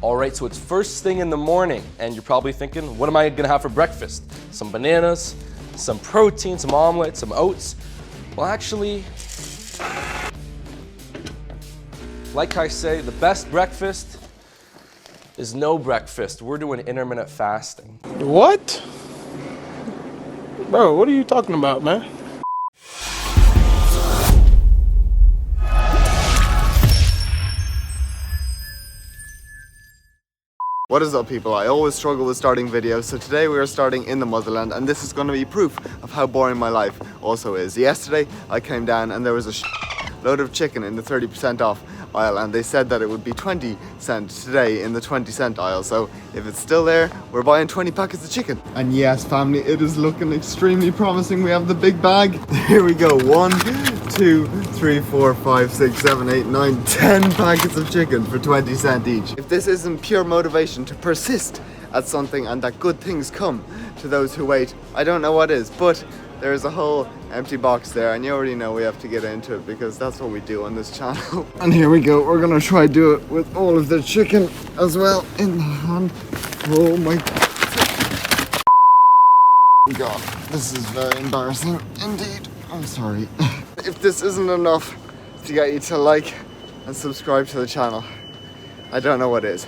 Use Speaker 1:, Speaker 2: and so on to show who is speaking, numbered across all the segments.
Speaker 1: All right, so it's first thing in the morning, and you're probably thinking, what am I gonna have for breakfast? Some bananas, some protein, some omelet, some oats. Well, actually, like I say, the best breakfast is no breakfast. We're doing intermittent fasting.
Speaker 2: What? Bro, what are you talking about, man?
Speaker 3: What is up, people? I always struggle with starting videos, so today we are starting in the motherland, and this is going to be proof of how boring my life also is. Yesterday I came down and there was a load of chicken in the 30% off aisle, and they said that it would be 20 cents today in the 20-cent aisle. So if it's still there, we're buying 20 packets of chicken. And yes, family, it is looking extremely promising. We have the big bag. Here we go. 1, 2, 3, 4, 5, 6, 7, 8, 9, 10 packets of chicken for 20 cents each. If this isn't pure motivation to persist at something and that good things come to those who wait, I don't know what is. But there's a whole empty box there, and you already know we have to get into it because that's what we do on this channel. And here we go. We're gonna try to do it with all of the chicken as well in the hand. Oh my God, this is very embarrassing indeed. I'm sorry. If this isn't enough to get you to like and subscribe to the channel, I don't know what is.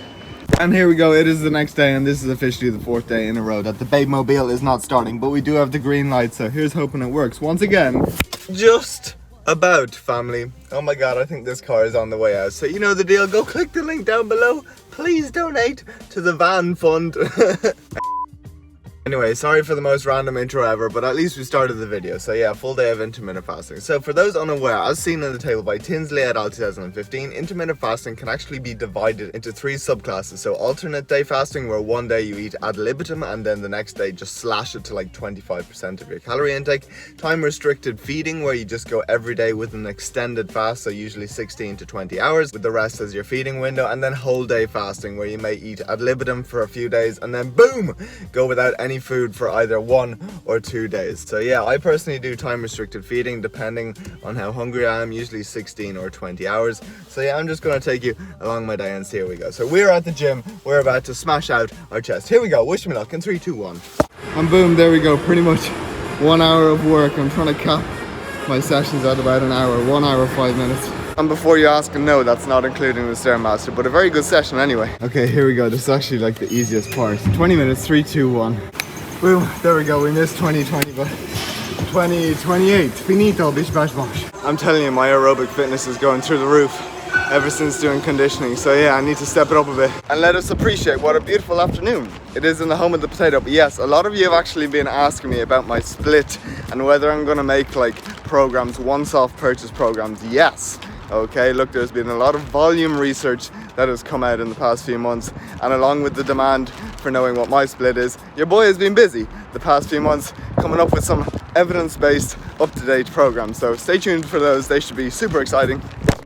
Speaker 3: And here we go, it is the next day, and this is officially the 4th day in a row that the Babe Mobile is not starting, but we do have the green light, so here's hoping it works. Once again, just about, family. Oh my God, I think this car is on the way out. So you know the deal, go click the link down below. Please donate to the van fund. Anyway, sorry for the most random intro ever, but at least we started the video. So yeah, full day of intermittent fasting. So for those unaware, as seen in the table by Tinsley et al. 2015, intermittent fasting can actually be divided into 3 subclasses. So alternate day fasting, where one day you eat ad libitum and then the next day just slash it to like 25% of your calorie intake. Time restricted feeding, where you just go every day with an extended fast, so usually 16 to 20 hours, with the rest as your feeding window. And then whole day fasting, where you may eat ad libitum for a few days and then boom, go without any food for either 1 or 2 days. So yeah, I personally do time restricted feeding depending on how hungry I am, usually 16 or 20 hours. So yeah, I'm just gonna take you along my day and see how we go. So we're at the gym, we're about to smash out our chest. Here we go, wish me luck in 3, 2, 1. And boom, there we go, pretty much 1 hour of work. I'm trying to cap my sessions at about an hour, 1 hour, 5 minutes. And before you ask, no, that's not including the Stairmaster, but a very good session anyway. Okay, here we go, this is actually like the easiest part. 20 minutes, 3, 2, 1. Boom, there we go, we missed 2020, but 2028, finito, bish bash bosh. I'm telling you, my aerobic fitness is going through the roof ever since doing conditioning, so yeah, I need to step it up a bit. And let us appreciate what a beautiful afternoon it is in the home of the potato. But yes, a lot of you have actually been asking me about my split and whether I'm gonna make like programs, once-off purchase programs. Yes. Okay, look, there's been a lot of volume research that has come out in the past few months, and along with the demand for knowing what my split is, your boy has been busy the past few months coming up with some evidence-based, up-to-date programs. So stay tuned for those, they should be super exciting.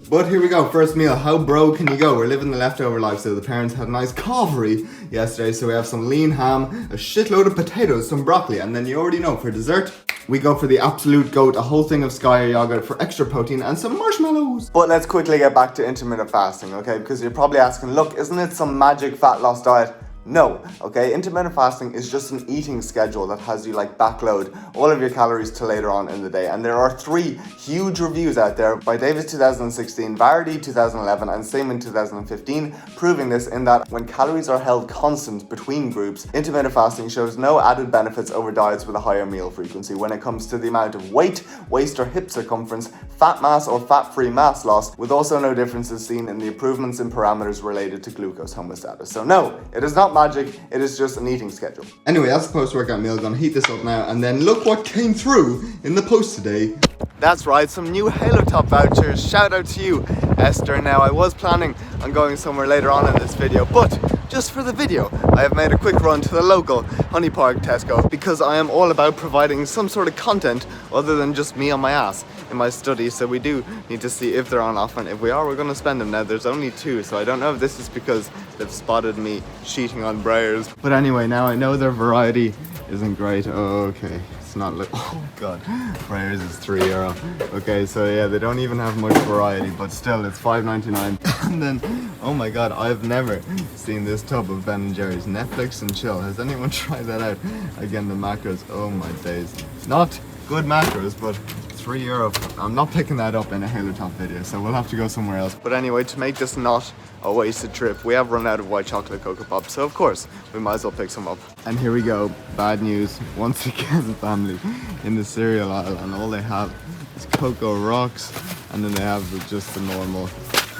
Speaker 3: But here we go, first meal. How bro can you go? We're living the leftover life. So the parents had a nice coffee yesterday, so we have some lean ham, a shitload of potatoes, some broccoli, and then you already know, for dessert, we go for the absolute goat, a whole thing of Skyer yogurt for extra protein and some marshmallows. But let's quickly get back to intermittent fasting, okay? Because you're probably asking, look, isn't it some magic fat loss diet? No, okay, intermittent fasting is just an eating schedule that has you like backload all of your calories to later on in the day. And there are 3 huge reviews out there by Davis 2016, Varady 2011, and Seaman 2015, proving this in that when calories are held constant between groups, intermittent fasting shows no added benefits over diets with a higher meal frequency when it comes to the amount of weight, waist or hip circumference, fat mass or fat-free mass loss, with also no differences seen in the improvements in parameters related to glucose homeostasis. So no, it is not magic, it is just an eating schedule. Anyway, that's the post-workout meal. Gonna heat this up now, and then look what came through in the post today. That's right, some new Halo Top vouchers. Shout out to you, Esther. Now, I was planning on going somewhere later on in this video, but just for the video, I have made a quick run to the local Honey Park Tesco, because I am all about providing some sort of content other than just me on my ass in my study. So we do need to see if they're on offer, and if we are, we're going to spend them. Now there's only 2, so I don't know if this is because they've spotted me cheating on Breyers, but anyway, now I know their variety isn't great. Oh, okay, it's not like, oh god, Breyers is €3. Okay, so yeah, they don't even have much variety, but still it's $5.99. And then Oh my god, I've never seen this tub of Ben & Jerry's. Netflix and chill. Has anyone tried that out? Again, the macros. Oh my days. Not good macros, but €3. I'm not picking that up in a Halo Top video, so we'll have to go somewhere else. But anyway, to make this not a wasted trip, we have run out of white chocolate Cocoa Pops, so of course, we might as well pick some up. And here we go. Bad news. Once again, family, in the cereal aisle, and all they have is Cocoa Rocks, and then they have just the normal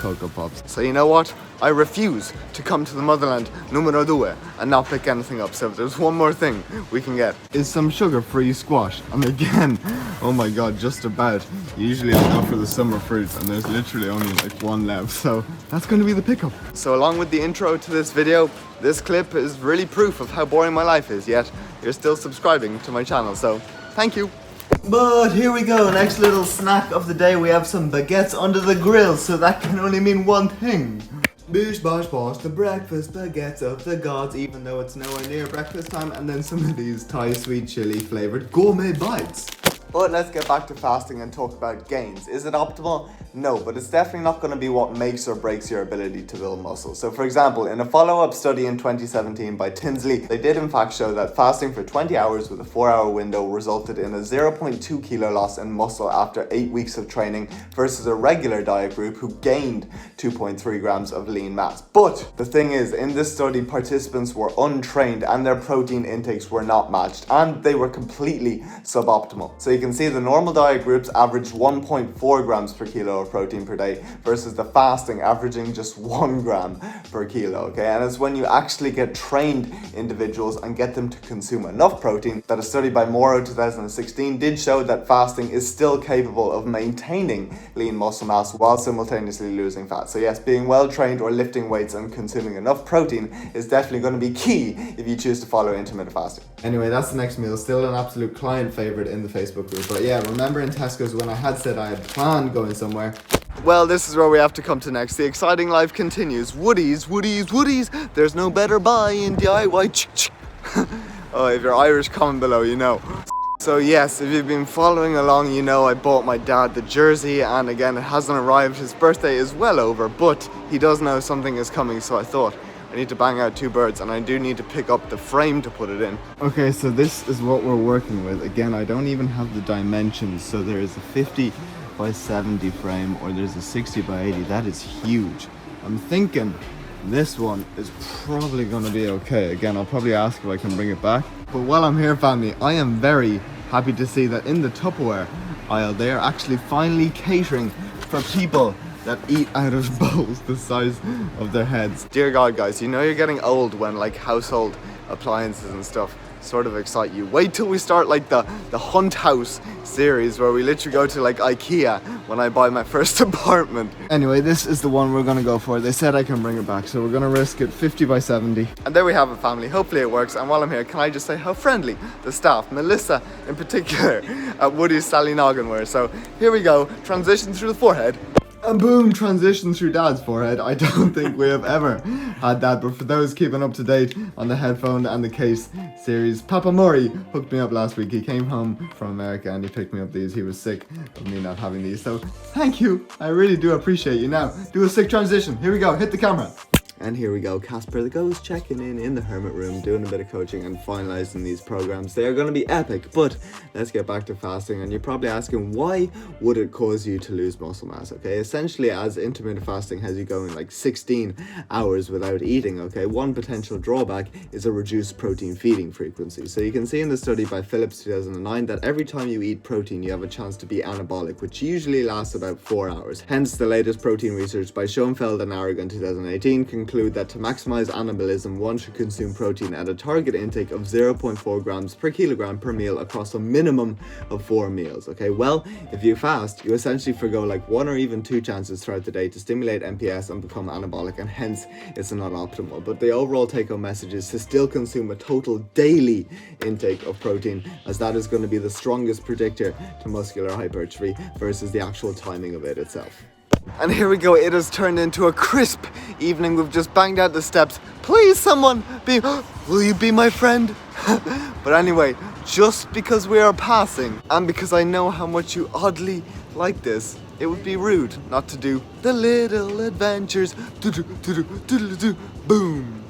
Speaker 3: Cocoa Pops. So you know what? I refuse to come to the motherland numero due and not pick anything up. So if there's one more thing we can get, is some sugar-free squash. And again, oh my god, just about. Usually I go for the summer fruits and there's literally only like one left. So that's going to be the pickup. So along with the intro to this video, this clip is really proof of how boring my life is, yet you're still subscribing to my channel. So thank you. But here we go, next little snack of the day. We have some baguettes under the grill, so that can only mean one thing. Bish bosh bosh, the breakfast baguettes of the gods, even though it's nowhere near breakfast time. And then some of these Thai sweet chili flavored gourmet bites. But let's get back to fasting and talk about gains. Is it optimal? No, but it's definitely not going to be what makes or breaks your ability to build muscle. So for example, in a follow-up study in 2017 by Tinsley, they did in fact show that fasting for 20 hours with a 4-hour window resulted in a 0.2 kilo loss in muscle after 8 weeks of training versus a regular diet group who gained 2.3 grams of lean mass. But the thing is, in this study, participants were untrained and their protein intakes were not matched, and they were completely suboptimal. So you can see the normal diet groups averaged 1.4 grams per kilo of protein per day versus the fasting averaging just 1 gram per kilo, okay? And it's when you actually get trained individuals and get them to consume enough protein that a study by Morrow 2016 did show that fasting is still capable of maintaining lean muscle mass while simultaneously losing fat. So yes, being well trained or lifting weights and consuming enough protein is definitely going to be key if you choose to follow intermittent fasting. Anyway, that's the next meal. Still an absolute client favorite in the Facebook group. But yeah, remember in Tesco's when I had said I had planned going somewhere? Well, this is where we have to come to next. The exciting life continues. Woodies, Woodies, Woodies. There's no better buy in DIY. Oh, if you're Irish, comment below, you know. So yes, if you've been following along, you know I bought my dad the jersey, and again, it hasn't arrived. His birthday is well over, but he does know something is coming, so I thought I need to bang out 2 birds, and I do need to pick up the frame to put it in. Okay, so this is what we're working with. Again, I don't even have the dimensions, so there is a 50 by 70 frame, or there's a 60 by 80. That is huge. I'm thinking this one is probably going to be okay. Again, I'll probably ask if I can bring it back. But while I'm here, family, I am very happy to see that in the Tupperware aisle, they are actually finally catering for people that eat out of bowls the size of their heads. Dear God, guys, you know you're getting old when like household appliances and stuff sort of excite you. Wait till we start like the Hunt House series where we literally go to like IKEA when I buy my first apartment. Anyway, this is the one we're gonna go for. They said I can bring it back, so we're gonna risk it. 50 by 70. And there we have it, family. Hopefully it works. And while I'm here, can I just say how friendly the staff, Melissa in particular, at Woody's Sally Noggin were. So here we go. Transition through the forehead. And boom, transition through Dad's forehead. I don't think we have ever had that, but for those keeping up to date on the headphone and the case series, Papa Murray hooked me up last week. He came home from America and he picked me up these. He was sick of me not having these, so thank you. I really do appreciate you. Now, do a sick transition. Here we go, hit the camera. And here we go, Casper the Ghost checking in the hermit room, doing a bit of coaching and finalizing these programs. They are going to be epic, but let's get back to fasting. And you're probably asking, why would it cause you to lose muscle mass? Okay, essentially, as intermittent fasting has you going like 16 hours without eating, okay, one potential drawback is a reduced protein feeding frequency. So you can see in the study by Phillips 2009 that every time you eat protein, you have a chance to be anabolic, which usually lasts about 4 hours. Hence, the latest protein research by Schoenfeld and Aragon 2018 conclude that to maximize anabolism, one should consume protein at a target intake of 0.4 grams per kilogram per meal across a minimum of 4 meals. Okay, well, if you fast, you essentially forgo like 1 or even 2 chances throughout the day to stimulate MPS and become anabolic, and hence it's not optimal. But the overall take-home message is to still consume a total daily intake of protein, as that is going to be the strongest predictor to muscular hypertrophy versus the actual timing of it itself. And here we go, it has turned into a crisp evening. We've just banged out the steps. Please, someone, will you be my friend? But anyway, just because we are passing, and because I know how much you oddly like this, it would be rude not to do the little adventures. Boom.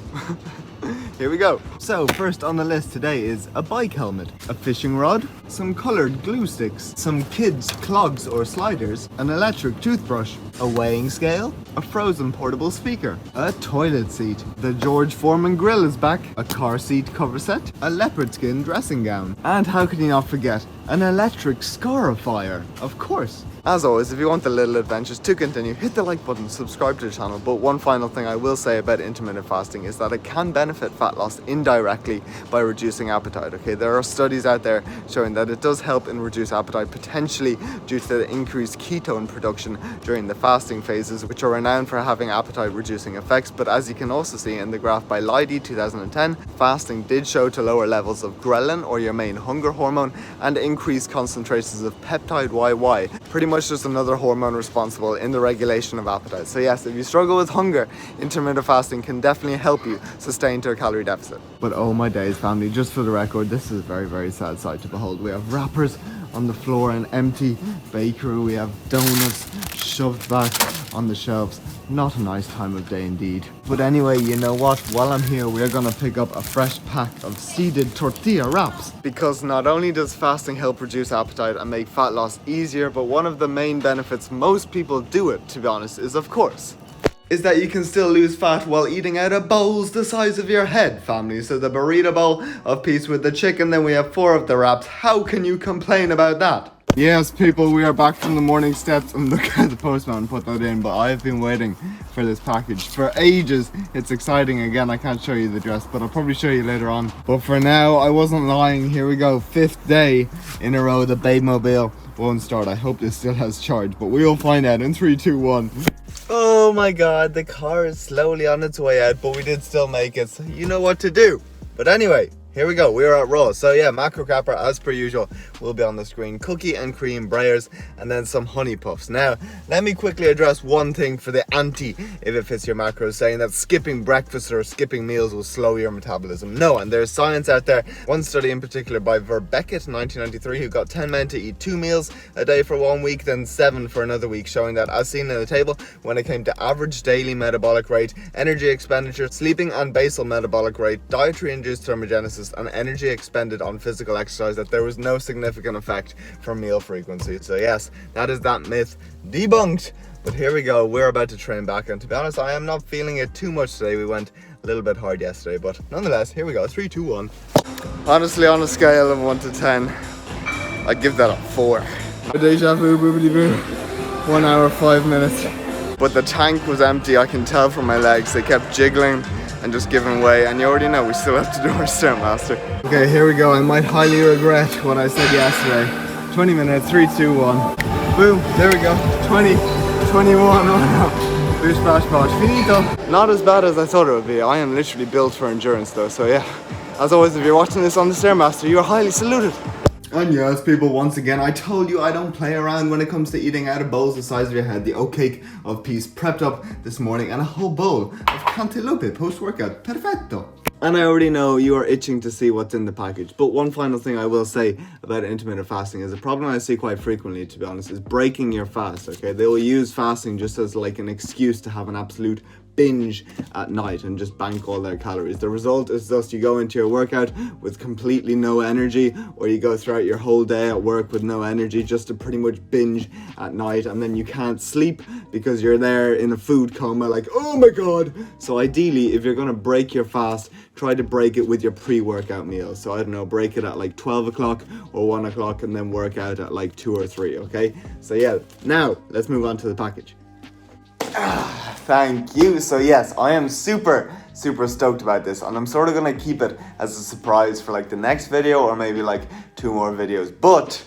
Speaker 3: Here we go. So first on the list today is a bike helmet, a fishing rod, some colored glue sticks, some kids' clogs or sliders, an electric toothbrush, a weighing scale, a frozen portable speaker, a toilet seat, the George Foreman grill is back, a car seat cover set, a leopard skin dressing gown, and how can you not forget, an electric scarifier, of course. As always, if you want the little adventures to continue, hit the like button, subscribe to the channel. But one final thing I will say about intermittent fasting is that it can benefit fat loss indirectly by reducing appetite, okay? There are studies out there showing that it does help in reduce appetite, potentially due to the increased ketone production during the fasting phases, which are renowned for having appetite reducing effects. But as you can also see in the graph by Leidy 2010, fasting did show to lower levels of ghrelin, or your main hunger hormone, and increased concentrations of peptide YY, pretty much just another hormone responsible in the regulation of appetite. So yes, if you struggle with hunger, intermittent fasting can definitely help you sustain to a calorie deficit. But oh my days, family, just for the record, this is a very, very sad sight to behold. We have wrappers on the floor, an empty bakery, we have donuts shoved back on the shelves. Not a nice time of day indeed. But anyway, you know what? While I'm here, we're gonna pick up a fresh pack of seeded tortilla wraps. Because not only does fasting help reduce appetite and make fat loss easier, but one of the main benefits most people do it, to be honest, is that you can still lose fat while eating out of bowls the size of your head, family. So the burrito bowl of peace with the chicken, then we have 4 of the wraps. How can you complain about that? Yes, people, we are back from the morning steps, and look at the postman put that in, but I've been waiting for this package for ages. It's exciting. Again, I can't show you the dress, but I'll probably show you later on. But for now, I wasn't lying. Here we go, 5th day in a row the Babemobile won't start. I hope this still has charge, but we will find out in 3, 2, 1. Oh my god, the car is slowly on its way out, but we did still make it, so you know what to do. But anyway, here we go, we're at Raw. So yeah, macro capper as per usual will be on the screen. Cookie and cream breyers, and then some honey puffs. Now, let me quickly address one thing for the anti if it fits your macros, saying that skipping breakfast or skipping meals will slow your metabolism. No, and there's science out there. One study in particular by Verbeckett, 1993, who got 10 men to eat 2 meals a day for 1 week, then 7 for another week, showing that, as seen in the table, when it came to average daily metabolic rate, energy expenditure, sleeping and basal metabolic rate, dietary induced thermogenesis, and energy expended on physical exercise, that there was no significant effect from meal frequency. So yes, that is that myth debunked. But here we go, we're about to train back, and to be honest, I am not feeling it too much today. We went a little bit hard yesterday, but nonetheless, here we go, 3, 2, 1. Honestly, on a scale of 1 to 10, I'd give that a 4. Deja vu, boobity boo. 1 hour, 5 minutes. But the tank was empty, I can tell from my legs. They kept jiggling and just giving way, and you already know we still have to do our Stairmaster. Okay, here we go. I might highly regret what I said yesterday. 20 minutes, 3, 2, 1. Boom, there we go. 20, 21, oh no. Bish bash bosh, finito. Not as bad as I thought it would be. I am literally built for endurance though, so yeah. As always, if you're watching this on the Stairmaster, you are highly saluted. And yes, people, once again, I told you I don't play around when it comes to eating out of bowls the size of your head. The oat cake of peace prepped up this morning, and a whole bowl of cantaloupe post-workout. Perfetto. And I already know you are itching to see what's in the package. But one final thing I will say about intermittent fasting is a problem I see quite frequently, to be honest, is breaking your fast, okay? They will use fasting just as like an excuse to have an absolute binge at night and just bank all their calories. The result is thus you go into your workout with completely no energy, or you go throughout your whole day at work with no energy just to pretty much binge at night, and then you can't sleep because you're there in a food coma like, oh my god. So ideally, if you're going to break your fast, try to break it with your pre-workout meal. So I don't know, break it at like 12 o'clock or 1 o'clock and then work out at like 2 or 3, okay? So yeah, now let's move on to the package. Thank you. So yes, I am super stoked about this, and I'm sort of gonna keep it as a surprise for like the next video or maybe like 2 more videos. But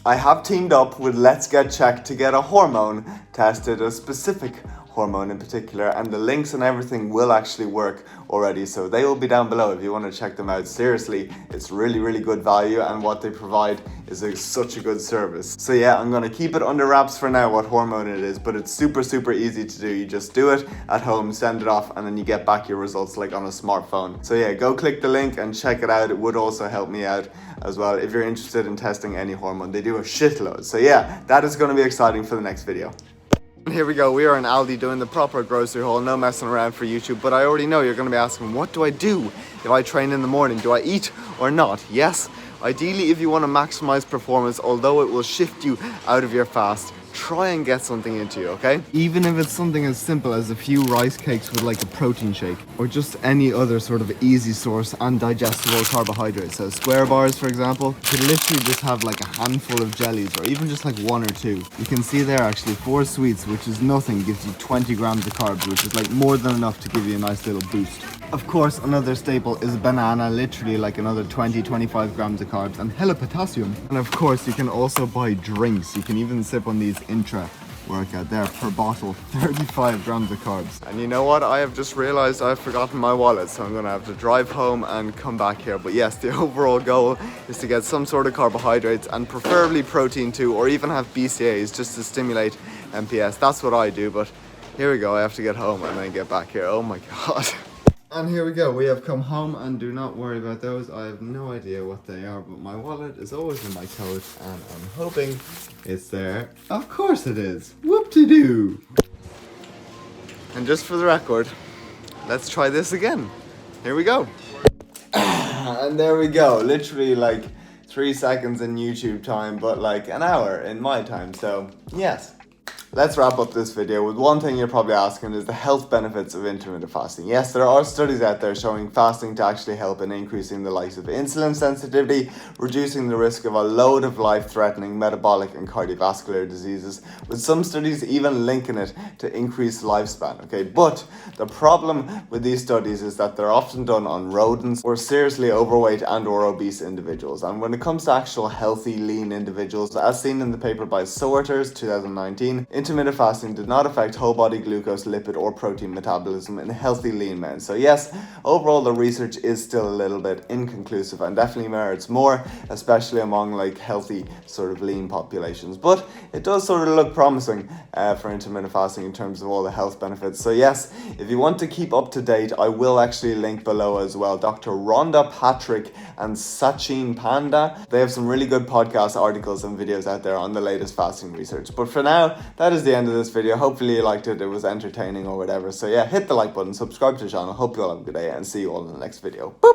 Speaker 3: I have teamed up with Let's Get Checked to get a hormone tested, a specific hormone in particular, and the links and everything will actually work already, so they will be down below if you want to check them out. Seriously, it's really good value, and what they provide is such a good service. So yeah, I'm gonna keep it under wraps for now what hormone it is, but it's super easy to do. You just do it at home, send it off, and then you get back your results like on a smartphone. So yeah, go click the link and check it out. It would also help me out as well if you're interested in testing any hormone. They do a shitload. So yeah, that is going to be exciting for the next video. Here we go, we are in Aldi doing the proper grocery haul, no messing around for YouTube, but I already know you're going to be asking, what do I do if I train in the morning? Do I eat or not? Yes, ideally if you want to maximize performance, although it will shift you out of your fast, try and get something into you, okay? Even if it's something as simple as a few rice cakes with like a protein shake, or just any other sort of easy source and digestible carbohydrates. So square bars, for example, you could literally just have like a handful of jellies, or even just like 1 or 2. You can see there actually 4 sweets, which is nothing, gives you 20 grams of carbs, which is like more than enough to give you a nice little boost. Of course, another staple is a banana, literally like another 20-25 grams of carbs, and hella potassium. And of course, you can also buy drinks. You can even sip on these intra workout there per bottle, 35 grams of carbs. And you know what? I have just realized I've forgotten my wallet, so I'm gonna have to drive home and come back here. But yes, the overall goal is to get some sort of carbohydrates and preferably protein too, or even have BCAAs just to stimulate MPS. That's what I do, but here we go. I have to get home and then get back here. Oh my God. And here we go, we have come home, and do not worry about those. I have no idea what they are, but my wallet is always in my coat, and I'm hoping it's there. Of course it is. Whoop-de-doo. And just for the record, let's try this again. Here we go. And there we go, literally like 3 seconds in YouTube time, but like an hour in my time, so yes. Let's wrap up this video with one thing you're probably asking, is the health benefits of intermittent fasting. Yes, there are studies out there showing fasting to actually help in increasing the likes of insulin sensitivity, reducing the risk of a load of life-threatening metabolic and cardiovascular diseases, with some studies even linking it to increased lifespan, okay? But the problem with these studies is that they're often done on rodents or seriously overweight and or obese individuals. And when it comes to actual healthy, lean individuals, as seen in the paper by Soerters 2019, intermittent fasting did not affect whole body glucose, lipid or protein metabolism in healthy lean men. So yes, overall the research is still a little bit inconclusive and definitely merits more, especially among like healthy sort of lean populations. But it does sort of look promising for intermittent fasting in terms of all the health benefits. So yes, if you want to keep up to date, I will actually link below as well Dr. Rhonda Patrick and Sachin Panda. They have some really good podcast articles and videos out there on the latest fasting research. But for now, that is the end of this video. Hopefully you liked it, it was entertaining or whatever. So yeah, hit the like button, subscribe to the channel. Hope you all have a good day, and see you all in the next video. Boop!